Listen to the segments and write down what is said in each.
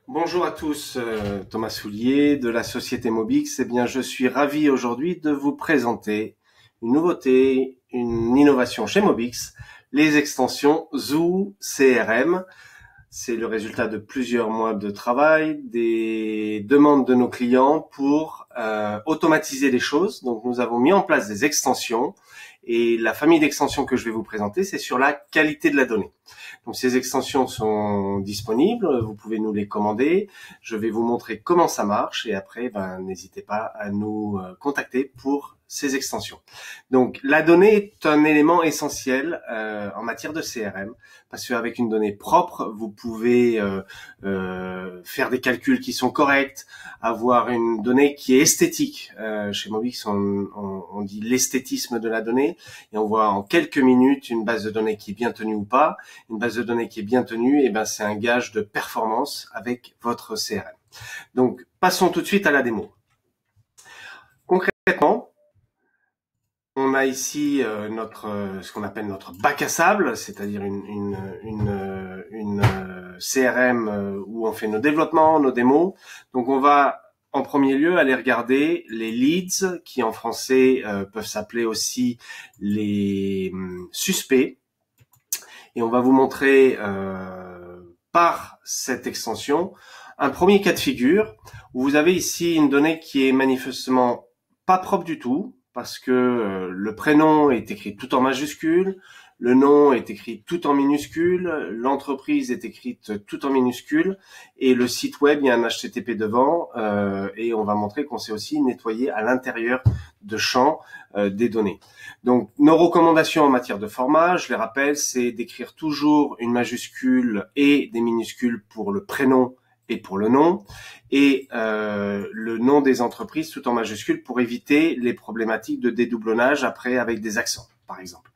Bonjour à tous, Thomas Soulier de la société Mobix. Eh bien, je suis ravi aujourd'hui de vous présenter une nouveauté, une innovation chez Mobix, les extensions Zoo CRM. C'est le résultat de plusieurs mois de travail, des demandes de nos clients pour automatiser les choses. Donc, nous avons mis en place des extensions et la famille d'extensions que je vais vous présenter, c'est sur la qualité de la donnée. Donc ces extensions sont disponibles, vous pouvez nous les commander. Je vais vous montrer comment ça marche et après, n'hésitez pas à nous contacter pour ces extensions. Donc la donnée est un élément essentiel en matière de CRM parce qu'avec une donnée propre, vous pouvez faire des calculs qui sont corrects, avoir une donnée qui est esthétique. Chez Mobix, on dit l'esthétisme de la donnée et on voit en quelques minutes une base de données qui est bien tenue ou pas. Une base de données qui est bien tenue, c'est un gage de performance avec votre CRM. Donc, passons tout de suite à la démo. Concrètement, on a ici ce qu'on appelle notre bac à sable, c'est-à-dire une CRM où on fait nos développements, nos démos. Donc, on va en premier lieu aller regarder les leads, qui en français peuvent s'appeler aussi les suspects. Et on va vous montrer par cette extension un premier cas de figure où vous avez ici une donnée qui est manifestement pas propre du tout parce que le prénom est écrit tout en majuscule, le nom est écrit tout en minuscule, l'entreprise est écrite tout en minuscule et le site web, il y a un HTTP devant et on va montrer qu'on sait aussi nettoyer à l'intérieur de champs des données. Donc, nos recommandations en matière de format, je les rappelle, c'est d'écrire toujours une majuscule et des minuscules pour le prénom et pour le nom, et le nom des entreprises tout en majuscule pour éviter les problématiques de dédoublonnage après avec des accents, par exemple.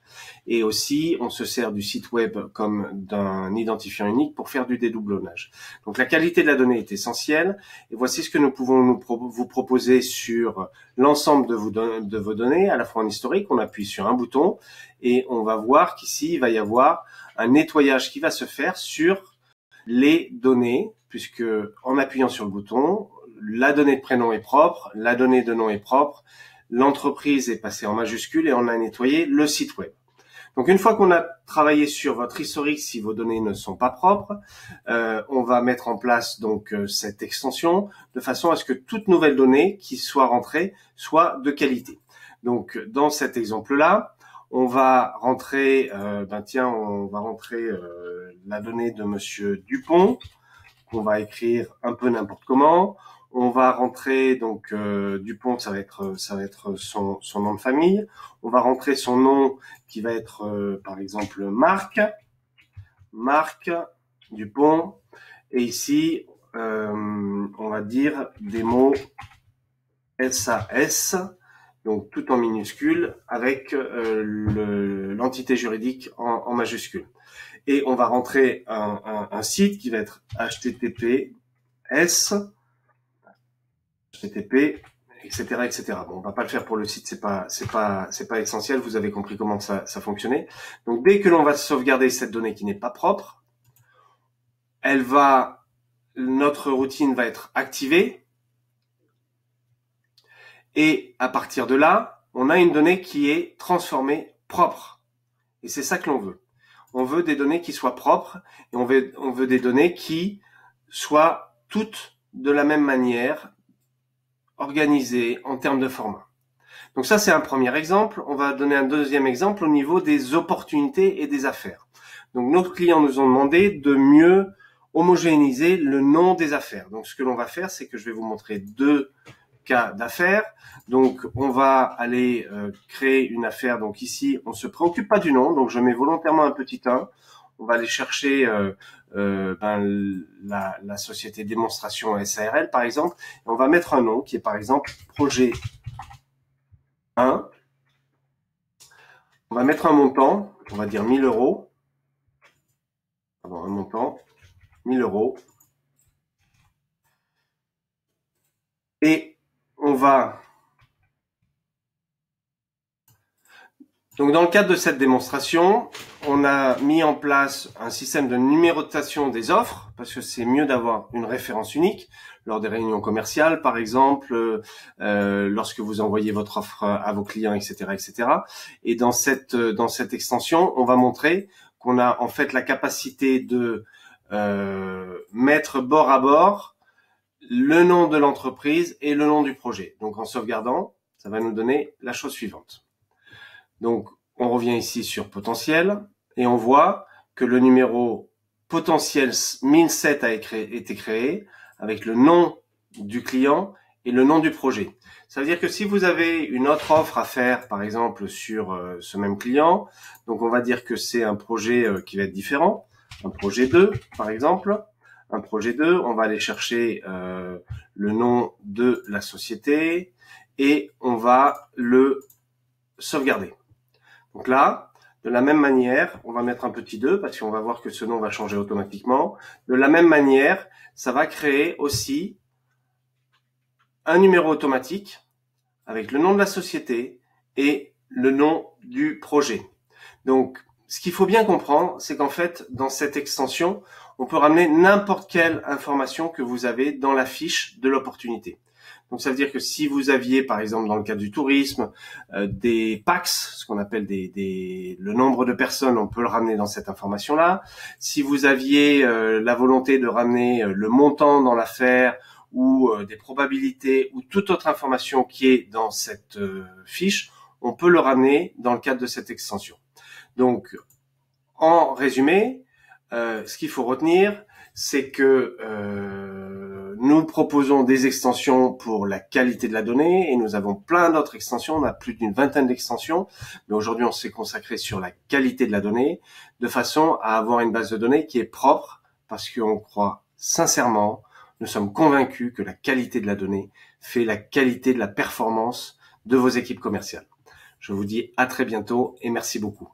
Et aussi, on se sert du site web comme d'un identifiant unique pour faire du dédoublonnage. Donc la qualité de la donnée est essentielle. Et voici ce que nous pouvons vous proposer sur l'ensemble de vos données, à la fois en historique. On appuie sur un bouton et on va voir qu'ici, il va y avoir un nettoyage qui va se faire sur les données, puisque en appuyant sur le bouton, la donnée de prénom est propre, la donnée de nom est propre, l'entreprise est passée en majuscule et on a nettoyé le site web. Donc une fois qu'on a travaillé sur votre historique, si vos données ne sont pas propres, on va mettre en place donc cette extension de façon à ce que toute nouvelle donnée qui soit rentrée soit de qualité. Donc dans cet exemple-là, on va rentrer, la donnée de Monsieur Dupont qu'on va écrire un peu n'importe comment. On va rentrer donc Dupont, ça va être son nom de famille. On va rentrer son nom qui va être par exemple Marc Dupont. Et ici, on va dire des mots SAS, donc tout en minuscule avec l'entité juridique en majuscule. Et on va rentrer un site qui va être HTTPS, etc. Bon, on va pas le faire pour le site, c'est pas essentiel. Vous avez compris comment ça fonctionnait. Donc, dès que l'on va sauvegarder cette donnée qui n'est pas propre, notre routine va être activée. Et à partir de là, on a une donnée qui est transformée propre. Et c'est ça que l'on veut. On veut des données qui soient propres et on veut des données qui soient toutes de la même manière organisées en termes de format. Donc ça, c'est un premier exemple. On va donner un deuxième exemple au niveau des opportunités et des affaires. Donc nos clients nous ont demandé de mieux homogénéiser le nom des affaires. Donc ce que l'on va faire, c'est que je vais vous montrer deux cas d'affaires. Donc on va aller créer une affaire. Donc ici, on se préoccupe pas du nom. Donc je mets volontairement un petit 1. On va aller chercher la société démonstration SARL par exemple. Et on va mettre un nom qui est par exemple projet 1. On va mettre un montant, on va dire 1000 euros. Pardon, un montant, 1000 euros. Et on va Donc dans le cadre de cette démonstration, on a mis en place un système de numérotation des offres, parce que c'est mieux d'avoir une référence unique lors des réunions commerciales, par exemple, lorsque vous envoyez votre offre à vos clients, etc., etc. Et dans cette extension, on va montrer qu'on a en fait la capacité de mettre bord à bord le nom de l'entreprise et le nom du projet. Donc en sauvegardant, ça va nous donner la chose suivante. Donc, on revient ici sur potentiel et on voit que le numéro potentiel 1007 a été créé avec le nom du client et le nom du projet. Ça veut dire que si vous avez une autre offre à faire, par exemple, sur ce même client, donc on va dire que c'est un projet qui va être différent, un projet 2, par exemple. Un projet 2, on va aller chercher le nom de la société et on va le sauvegarder. Donc là, de la même manière, on va mettre un petit 2 parce qu'on va voir que ce nom va changer automatiquement. De la même manière, ça va créer aussi un numéro automatique avec le nom de la société et le nom du projet. Donc, ce qu'il faut bien comprendre, c'est qu'en fait, dans cette extension, on peut ramener n'importe quelle information que vous avez dans la fiche de l'opportunité. Donc ça veut dire que si vous aviez, par exemple, dans le cadre du tourisme, des PAX, ce qu'on appelle le nombre de personnes, on peut le ramener dans cette information-là. Si vous aviez la volonté de ramener le montant dans l'affaire ou des probabilités ou toute autre information qui est dans cette fiche, on peut le ramener dans le cadre de cette extension. Donc, en résumé, ce qu'il faut retenir, c'est que nous proposons des extensions pour la qualité de la donnée et nous avons plein d'autres extensions. On a plus d'une vingtaine d'extensions, mais aujourd'hui on s'est consacré sur la qualité de la donnée de façon à avoir une base de données qui est propre parce qu'on croit sincèrement, nous sommes convaincus que la qualité de la donnée fait la qualité de la performance de vos équipes commerciales. Je vous dis à très bientôt et merci beaucoup.